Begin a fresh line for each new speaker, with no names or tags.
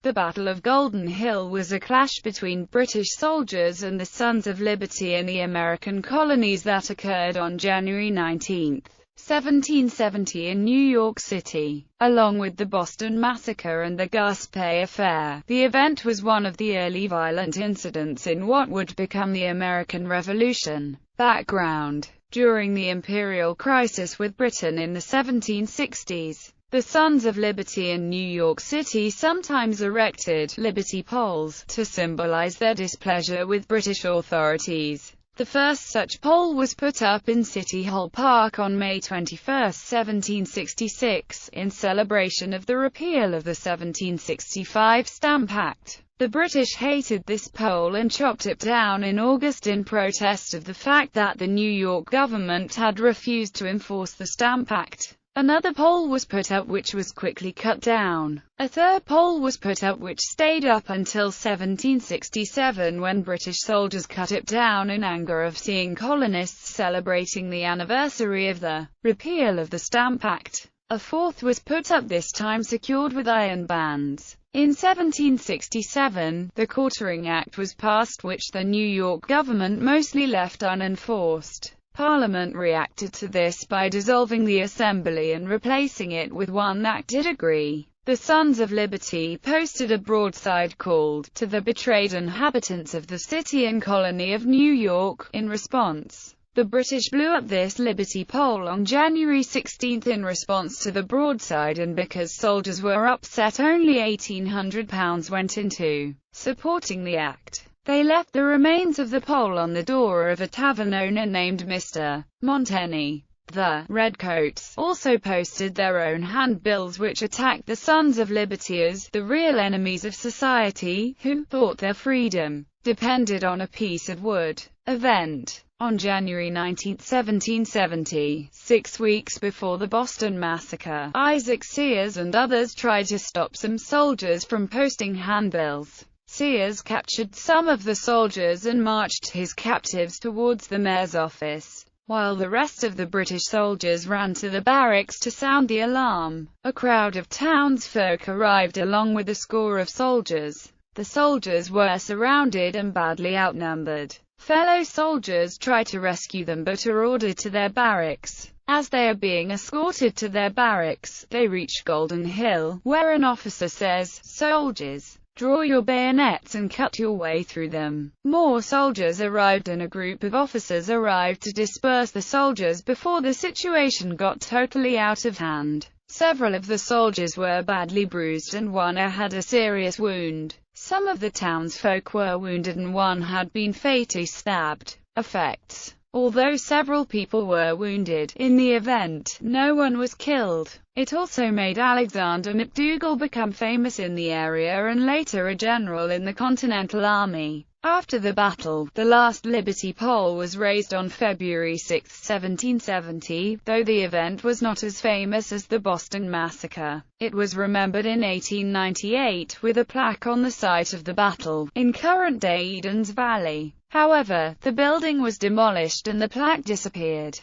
The Battle of Golden Hill was a clash between British soldiers and the Sons of Liberty in the American colonies that occurred on January 19, 1770 in New York City. Along with the Boston Massacre and the Gaspé Affair, the event was one of the early violent incidents in what would become the American Revolution. Background: during the imperial crisis with Britain in the 1760s, the Sons of Liberty in New York City sometimes erected Liberty poles to symbolize their displeasure with British authorities. The first such pole was put up in City Hall Park on May 21, 1766, in celebration of the repeal of the 1765 Stamp Act. The British hated this pole and chopped it down in August in protest of the fact that the New York government had refused to enforce the Stamp Act. Another pole was put up which was quickly cut down. A third pole was put up which stayed up until 1767 when British soldiers cut it down in anger of seeing colonists celebrating the anniversary of the repeal of the Stamp Act. A fourth was put up, this time secured with iron bands. In 1767, the Quartering Act was passed, which the New York government mostly left unenforced. Parliament reacted to this by dissolving the Assembly and replacing it with one that did agree. The Sons of Liberty posted a broadside called, "To the betrayed inhabitants of the city and colony of New York." In response, the British blew up this Liberty pole on January 16 in response to the broadside, and because soldiers were upset, only £1,800 went into supporting the act. They left the remains of the pole on the door of a tavern owner named Mr. Montenay. The Redcoats also posted their own handbills which attacked the Sons of Liberty as the real enemies of society, who thought their freedom depended on a piece of wood. Event: on January 19, 1770, 6 weeks before the Boston Massacre, Isaac Sears and others tried to stop some soldiers from posting handbills. Sears captured some of the soldiers and marched his captives towards the mayor's office, while the rest of the British soldiers ran to the barracks to sound the alarm. A crowd of townsfolk arrived along with a score of soldiers. The soldiers were surrounded and badly outnumbered. Fellow soldiers try to rescue them but are ordered to their barracks. As they are being escorted to their barracks, they reach Golden Hill, where an officer says, "Soldiers, draw your bayonets and cut your way through them." More soldiers arrived and a group of officers arrived to disperse the soldiers before the situation got totally out of hand. Several of the soldiers were badly bruised and one had a serious wound. Some of the townsfolk were wounded and one had been fatally stabbed. Effects: although several people were wounded in the event, no one was killed. It also made Alexander McDougall become famous in the area and later a general in the Continental Army. After the battle, the last Liberty pole was raised on February 6, 1770, though the event was not as famous as the Boston Massacre. It was remembered in 1898 with a plaque on the site of the battle, in current-day Eden's Valley. However, the building was demolished and the plaque disappeared.